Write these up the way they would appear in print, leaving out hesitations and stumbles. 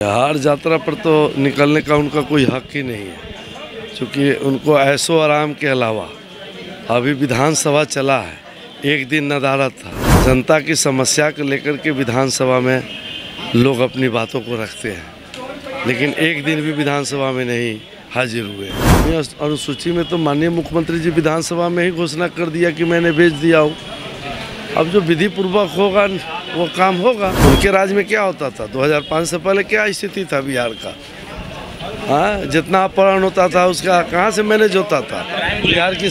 बिहार यात्रा पर तो निकलने का उनका कोई हक ही नहीं है, क्योंकि उनको ऐशो आराम के अलावा अभी विधानसभा चला है, एक दिन नदारद था। जनता की समस्या को लेकर के विधानसभा में लोग अपनी बातों को रखते हैं, लेकिन एक दिन भी विधानसभा में नहीं हाजिर हुए। अनुसूची में तो माननीय मुख्यमंत्री जी विधानसभा में ही घोषणा कर दिया कि मैंने भेज दिया हूँ। अब जो विधि पूर्वक होगा वो काम होगा। उनके राज में क्या होता था, 2005 से पहले क्या स्थिति था बिहार का? हाँ, जितना अपहरण होता था उसका कहाँ से मैनेज होता था, बिहार की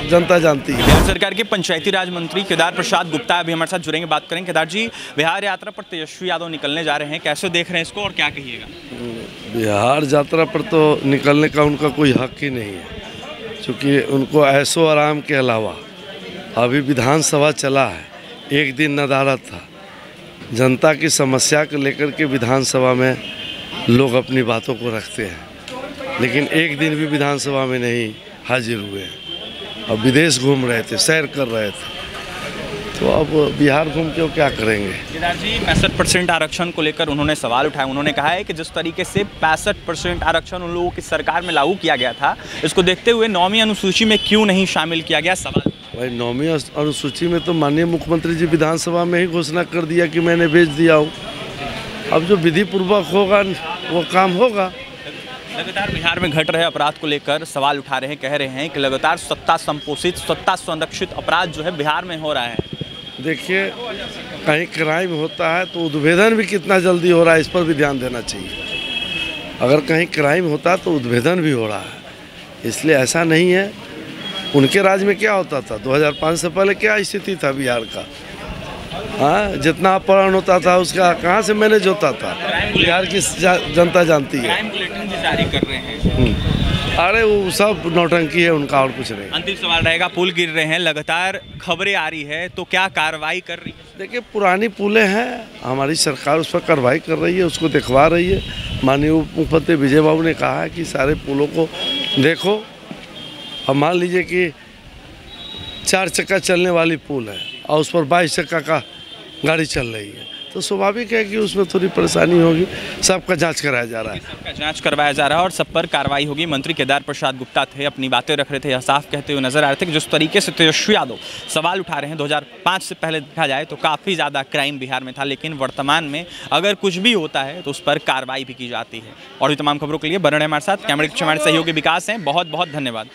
जनता जानती है। बिहार सरकार के पंचायती राज मंत्री केदार प्रसाद गुप्ता अभी हमारे साथ जुड़ेंगे, बात करेंगे। केदार जी, बिहार यात्रा पर तेजस्वी यादव निकलने जा रहे हैं, कैसे देख रहे हैं इसको और क्या कहिएगा? बिहार यात्रा पर तो निकलने का उनका कोई हक ही नहीं है, क्योंकि उनको ऐशो आराम के अलावा अभी विधानसभा चला है, एक दिन नदारद था। जनता की समस्या को लेकर के विधानसभा में लोग अपनी बातों को रखते हैं, लेकिन एक दिन भी विधानसभा में नहीं हाजिर हुए। अब विदेश घूम रहे थे, सैर कर रहे थे, तो अब बिहार घूम के क्या करेंगे? केदार जी, 65% आरक्षण को लेकर उन्होंने सवाल उठाया। उन्होंने कहा है कि जिस तरीके से 65% आरक्षण उन लोगों की सरकार में लागू किया गया था, इसको देखते हुए 9वीं अनुसूची में क्यों नहीं शामिल किया गया? सवाल भाई, 9वीं अनुसूची में तो माननीय मुख्यमंत्री जी विधानसभा में ही घोषणा कर दिया कि मैंने भेज दिया हूँ। अब जो विधि पूर्वक होगा वो काम होगा। लगातार बिहार में घट रहे अपराध को लेकर सवाल उठा रहे हैं, कह रहे हैं कि लगातार सत्ता संपोषित, सत्ता संरक्षित अपराध जो है बिहार में हो रहा है। देखिए, कहीं क्राइम होता है तो उद्भेदन भी कितना जल्दी हो रहा है, इस पर भी ध्यान देना चाहिए। अगर कहीं क्राइम होता तो उद्भेदन भी हो रहा है, इसलिए ऐसा नहीं है। उनके राज में क्या होता था, 2005 से पहले क्या स्थिति था बिहार का? हाँ, जितना अपहरण होता था उसका कहाँ से मैनेज होता था, बिहार की जनता जानती है। क्राइम बुलेटिन भी जारी कर रहे हैं। अरे वो सब नौटंकी है उनका, और कुछ नहीं। अंतिम सवाल रहेगा, पुल गिर रहे हैं, लगातार खबरें आ रही है, तो क्या कार्रवाई कर रही है? देखिए, पुरानी पुलें हैं, हमारी सरकार उस पर कार्रवाई कर रही है, उसको दिखवा रही है। माननीय उप मुख्यमंत्री विजय बाबू ने कहा है कि सारे पुलों को देखो। अब मान लीजिए कि 4 चक्का चलने वाली पुल है और उस पर 22 चक्का का गाड़ी चल रही है, तो स्वाभाविक है कि उसमें थोड़ी परेशानी होगी। सबका जांच कराया जा रहा है, सबका जांच करवाया जा रहा है और सब पर कार्रवाई होगी। मंत्री केदार प्रसाद गुप्ता थे, अपनी बातें रख रहे थे, यह साफ कहते हुए नजर आ रहे थे कि जिस तरीके से तेजस्वी यादव सवाल उठा रहे हैं, 2005 से पहले देखा जाए तो काफ़ी ज़्यादा क्राइम बिहार में था, लेकिन वर्तमान में अगर कुछ भी होता है तो उस पर कार्रवाई भी की जाती है। और भी तमाम खबरों के लिए बने रहे हमारे साथ। कैमरे के हमारे सहयोगी विकास हैं, बहुत बहुत धन्यवाद।